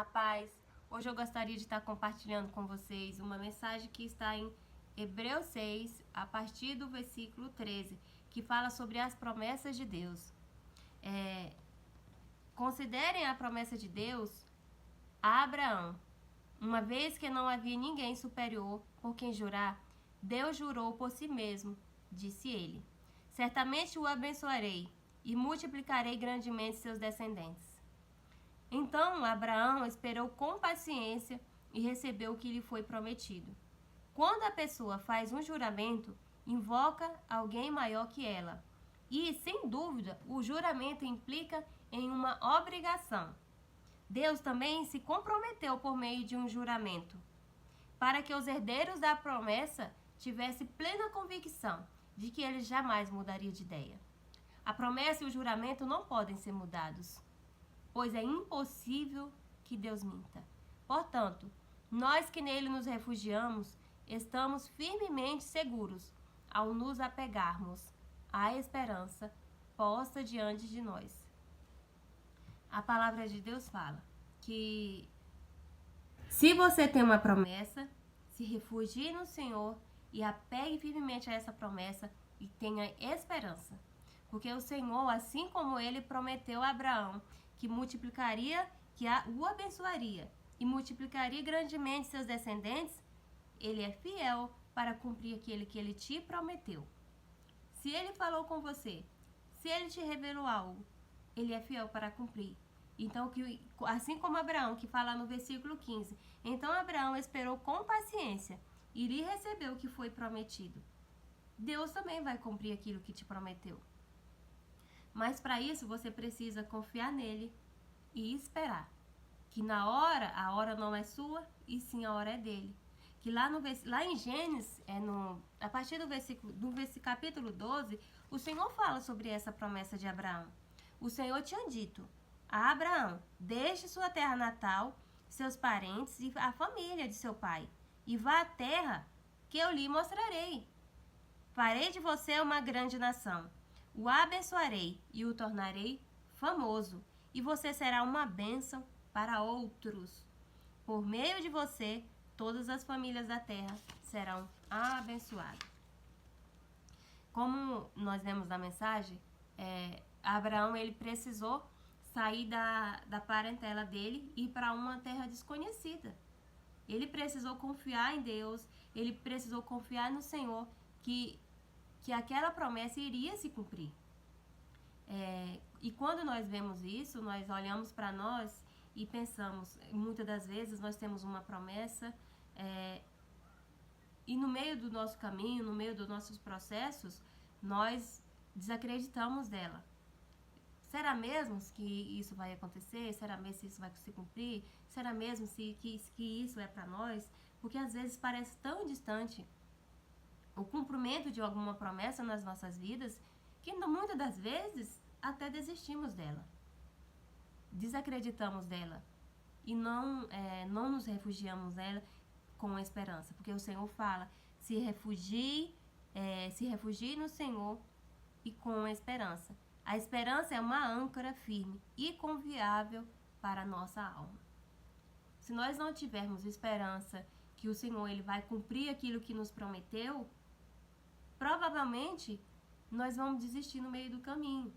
A paz. Hoje eu gostaria de estar compartilhando com vocês uma mensagem que está em Hebreus 6, a partir do versículo 13, que fala sobre as promessas de Deus. Considerem a promessa de Deus a Abraão. Uma vez que não havia ninguém superior por quem jurar, Deus jurou por si mesmo, disse ele. Certamente o abençoarei e multiplicarei grandemente seus descendentes. Então Abraão esperou com paciência e recebeu o que lhe foi prometido. Quando a pessoa faz um juramento, invoca alguém maior que ela. E, sem dúvida, o juramento implica em uma obrigação. Deus também se comprometeu por meio de um juramento, para que os herdeiros da promessa tivessem plena convicção de que ele jamais mudaria de ideia. A promessa e o juramento não podem ser mudados, pois é impossível que Deus minta. Portanto, nós que nele nos refugiamos, estamos firmemente seguros ao nos apegarmos à esperança posta diante de nós. A palavra de Deus fala que se você tem uma promessa, se refugie no Senhor e apegue firmemente a essa promessa e tenha esperança. Porque o Senhor, assim como ele prometeu a Abraão, que multiplicaria, o abençoaria e multiplicaria grandemente seus descendentes, ele é fiel para cumprir aquele que ele te prometeu. Se ele falou com você, se ele te revelou algo, ele é fiel para cumprir. Então, assim como Abraão, que fala no versículo 15, então Abraão esperou com paciência e lhe recebeu o que foi prometido. Deus também vai cumprir aquilo que te prometeu. Mas para isso você precisa confiar nele e esperar. Que na hora, a hora não é sua e sim a hora é dele. Que lá em Gênesis, a partir do capítulo 12, o Senhor fala sobre essa promessa de Abraão. O Senhor tinha dito a Abraão: deixe sua terra natal, seus parentes e a família de seu pai, e vá à terra que eu lhe mostrarei. Farei de você uma grande nação. O abençoarei e o tornarei famoso, e você será uma bênção para outros. Por meio de você, todas as famílias da terra serão abençoadas. Como nós lemos na mensagem, Abraão ele precisou sair da parentela dele e ir para uma terra desconhecida. Ele precisou confiar em Deus, ele precisou confiar no Senhor, que aquela promessa iria se cumprir. E quando nós vemos isso, nós olhamos para nós e pensamos, muitas das vezes nós temos uma promessa e no meio do nosso caminho, no meio dos nossos processos, nós desacreditamos dela. Será mesmo que isso vai acontecer? Será mesmo que isso vai se cumprir? Será mesmo que isso é para nós? Porque às vezes parece tão distante o cumprimento de alguma promessa nas nossas vidas, que muitas das vezes até desistimos dela, desacreditamos dela e não nos refugiamos nela com esperança, porque o Senhor fala: se refugie no Senhor e com esperança. A esperança é uma âncora firme e confiável para a nossa alma. Se nós não tivermos esperança que o Senhor ele vai cumprir aquilo que nos prometeu, provavelmente nós vamos desistir no meio do caminho.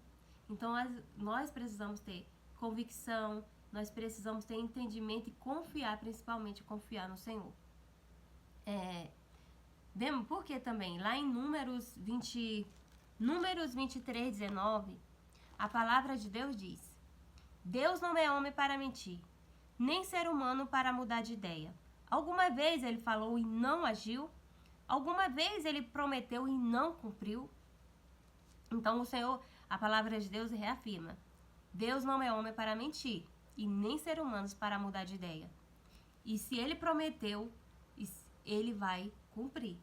Então nós precisamos ter convicção, nós precisamos ter entendimento e confiar, principalmente confiar no Senhor. Porque também lá em Números 23, 19, a palavra de Deus diz: Deus não é homem para mentir, nem ser humano para mudar de ideia. Alguma vez ele falou e não agiu? Alguma vez ele prometeu e não cumpriu? Então o Senhor, a palavra de Deus reafirma: Deus não é homem para mentir e nem ser humano para mudar de ideia. E se ele prometeu, ele vai cumprir.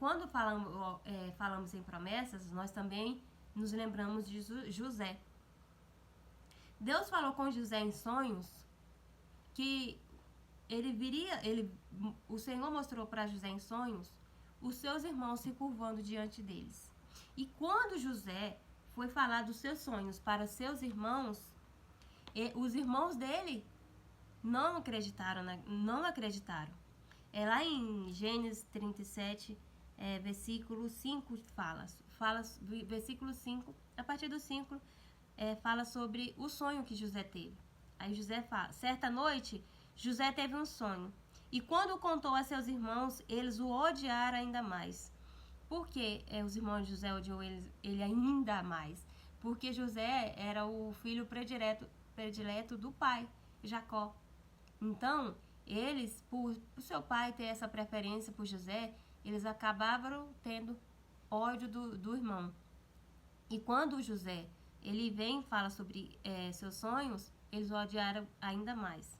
Quando falamos em promessas, nós também nos lembramos de José. Deus falou com José em sonhos que o Senhor mostrou para José em sonhos os seus irmãos se curvando diante deles. E quando José foi falar dos seus sonhos para seus irmãos, os irmãos dele não acreditaram, não acreditaram. Lá em Gênesis 37, versículo 5 versículo 5, a partir do 5, fala sobre o sonho que José teve. Aí José fala: certa noite, José teve um sonho, e quando contou a seus irmãos, eles o odiaram ainda mais. Por que os irmãos de José odiou ele ainda mais? Porque José era o filho predileto do pai, Jacó. Então, eles, por seu pai ter essa preferência por José, eles acabaram tendo ódio do irmão. E quando José ele vem e fala sobre seus sonhos, eles o odiaram ainda mais.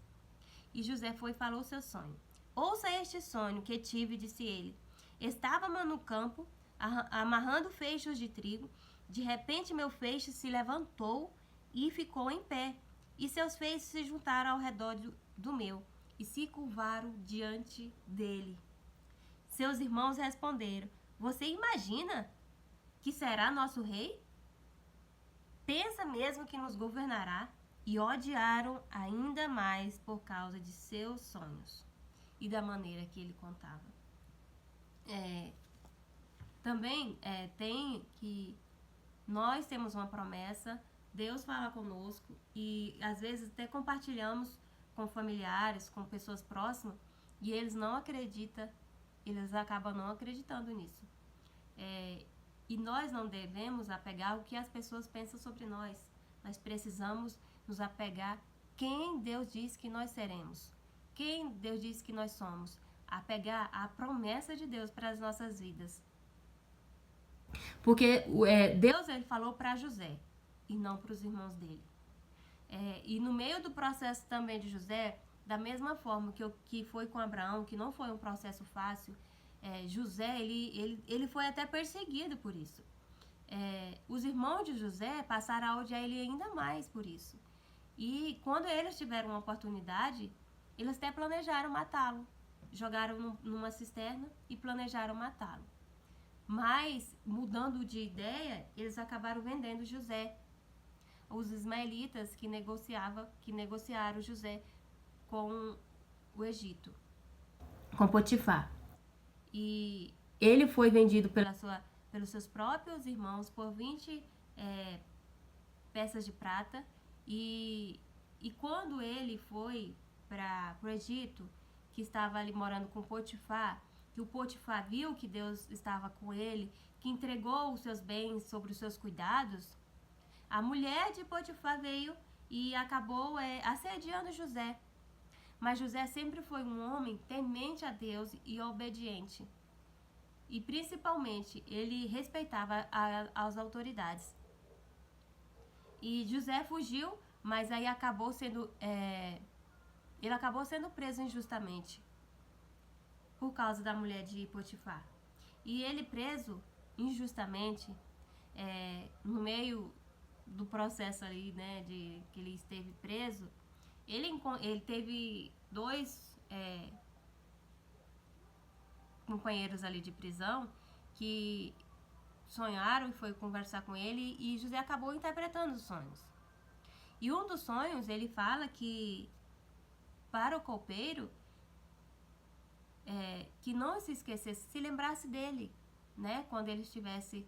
E José foi e falou seu sonho. Ouça este sonho que tive, disse ele. Estávamos no campo, amarrando feixes de trigo. De repente meu feixe se levantou e ficou em pé. E seus feixes se juntaram ao redor do meu e se curvaram diante dele. Seus irmãos responderam: você imagina que será nosso rei? Pensa mesmo que nos governará? E odiaram ainda mais por causa de seus sonhos e da maneira que ele contava. Também tem que nós temos uma promessa, Deus fala conosco e às vezes até compartilhamos com familiares, com pessoas próximas e eles não acreditam, eles acabam não acreditando nisso. E nós não devemos apegar o que as pessoas pensam sobre nós. Nós precisamos nos apegar quem Deus diz que nós seremos, quem Deus diz que nós somos, apegar a promessa de Deus para as nossas vidas. Porque Deus ele falou para José e não para os irmãos dele. E no meio do processo também de José, da mesma forma que foi com Abraão, que não foi um processo fácil, José ele foi até perseguido por isso. Os irmãos de José passaram a odiar ele ainda mais por isso. E quando eles tiveram uma oportunidade, eles até planejaram matá-lo. Jogaram numa cisterna e planejaram matá-lo. Mas, mudando de ideia, eles acabaram vendendo José. Os ismaelitas que negociaram José com o Egito, com Potifar. E ele foi vendido pelos seus próprios irmãos por 20 peças de prata. E quando ele foi para o Egito, que estava ali morando com Potifar, que o Potifar viu que Deus estava com ele, que entregou os seus bens sobre os seus cuidados, a mulher de Potifar veio e acabou assediando José. Mas José sempre foi um homem temente a Deus e obediente. E principalmente, ele respeitava as autoridades. E José fugiu, mas aí ele acabou sendo preso injustamente por causa da mulher de Potifar. E ele preso injustamente, no meio do processo ali, né, de que ele esteve preso, ele teve dois companheiros ali de prisão que sonharam e foi conversar com ele, e José acabou interpretando os sonhos. E um dos sonhos, ele fala que para o copeiro, que não se esquecesse, se lembrasse dele, né, quando ele estivesse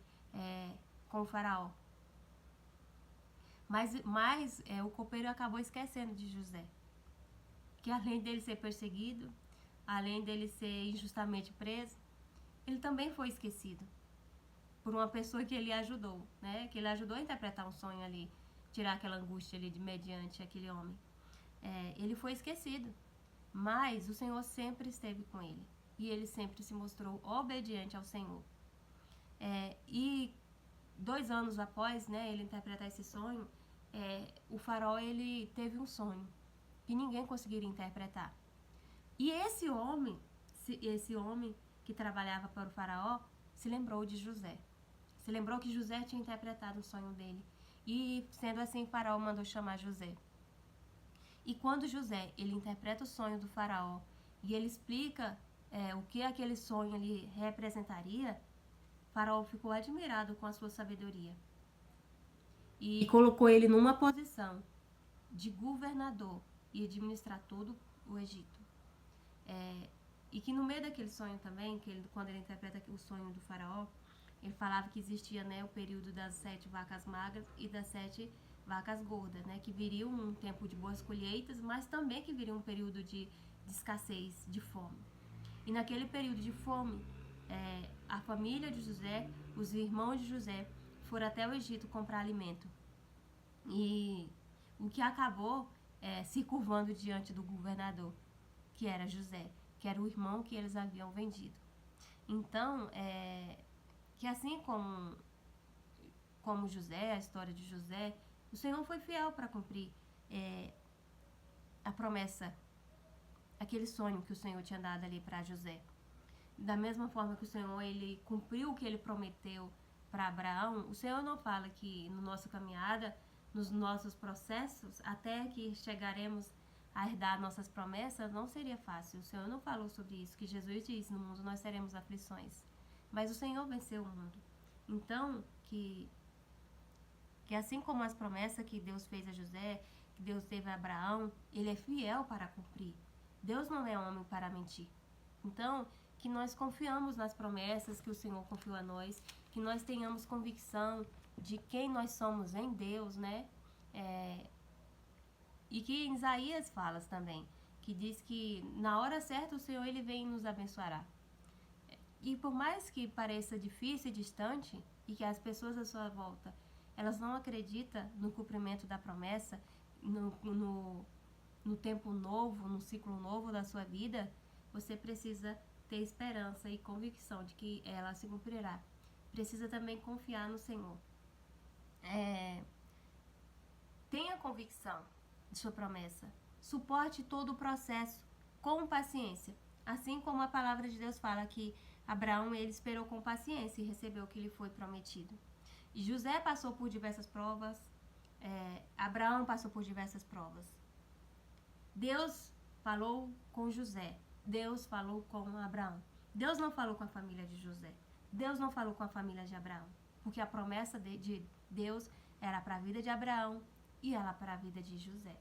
com o faraó. Mas o copeiro acabou esquecendo de José, que além dele ser perseguido, além dele ser injustamente preso, ele também foi esquecido por uma pessoa que ele ajudou, né? Que ele ajudou a interpretar um sonho ali, tirar aquela angústia ali de mediante aquele homem. Ele foi esquecido, mas o Senhor sempre esteve com ele e ele sempre se mostrou obediente ao Senhor. E 2 anos após, né, ele interpretar esse sonho, o faraó ele teve um sonho que ninguém conseguiria interpretar. E esse homem que trabalhava para o faraó se lembrou de José. Se lembrou que José tinha interpretado o sonho dele. E sendo assim, o faraó mandou chamar José. E quando José ele interpreta o sonho do faraó e ele explica o que aquele sonho ali representaria, o faraó ficou admirado com a sua sabedoria. E colocou ele numa posição de governador e administrar todo o Egito. E que no meio daquele sonho também, quando ele interpreta o sonho do faraó, ele falava que existia, né, o período das 7 vacas magras e das 7 vacas gordas, né, que viria um tempo de boas colheitas, mas também que viria um período de escassez, de fome. E naquele período de fome, a família de José, os irmãos de José, foram até o Egito comprar alimento. E o que acabou se curvando diante do governador, que era José, que era o irmão que eles haviam vendido. Então, que assim como José, a história de José, o Senhor foi fiel para cumprir a promessa, aquele sonho que o Senhor tinha dado ali para José. Da mesma forma que o Senhor, ele cumpriu o que ele prometeu para Abraão, o Senhor não fala que no nossa caminhada, nos nossos processos, até que chegaremos a herdar nossas promessas, não seria fácil. O Senhor não falou sobre isso, que Jesus disse, no mundo nós teremos aflições. Mas o Senhor venceu o mundo. Então, que assim como as promessas que Deus fez a José, que Deus teve a Abraão, ele é fiel para cumprir. Deus não é homem para mentir. Então, que nós confiamos nas promessas que o Senhor confiou a nós, que nós tenhamos convicção de quem nós somos em Deus, né? E que em Isaías fala também, que diz que na hora certa o Senhor ele vem e nos abençoará. E por mais que pareça difícil e distante, e que as pessoas à sua volta, elas não acreditam no cumprimento da promessa, no tempo novo, no ciclo novo da sua vida, você precisa ter esperança e convicção de que ela se cumprirá. Precisa também confiar no Senhor. Tenha convicção de sua promessa. Suporte todo o processo com paciência. Assim como a palavra de Deus fala que Abraão ele esperou com paciência e recebeu o que lhe foi prometido. E José passou por diversas provas. Abraão passou por diversas provas. Deus falou com José. Deus falou com Abraão. Deus não falou com a família de José. Deus não falou com a família de Abraão. Porque a promessa de Deus era para a vida de Abraão e ela para a vida de José.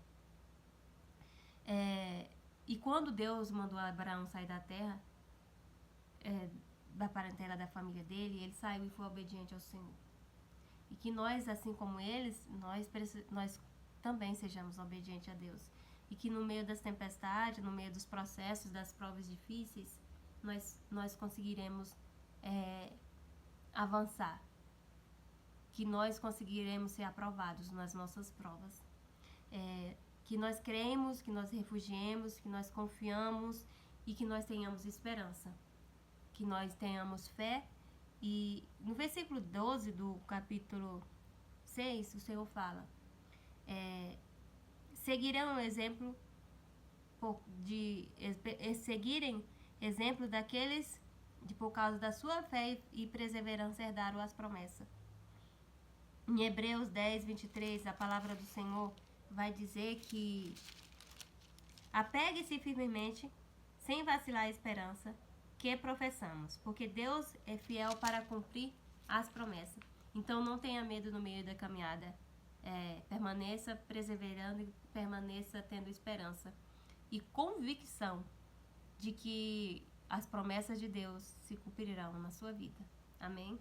E quando Deus mandou Abraão sair da terra, da parentela da família dele, ele saiu e foi obediente ao Senhor. E que nós, assim como eles, nós também sejamos obedientes a Deus. E que no meio das tempestades, no meio dos processos, das provas difíceis, nós conseguiremos avançar. Que nós conseguiremos ser aprovados nas nossas provas. Que nós cremos, que nós refugiemos, que nós confiamos e que nós tenhamos esperança. Que nós tenhamos fé. E no versículo 12 do capítulo 6, o Senhor fala: seguirão exemplo seguirem exemplo daqueles de por causa da sua fé e perseverança herdaram as promessas. Em Hebreus 10, 23, a palavra do Senhor vai dizer que apegue-se firmemente, sem vacilar a esperança que professamos, porque Deus é fiel para cumprir as promessas. Então não tenha medo no meio da caminhada. Permaneça perseverando e permaneça tendo esperança e convicção de que as promessas de Deus se cumprirão na sua vida. Amém?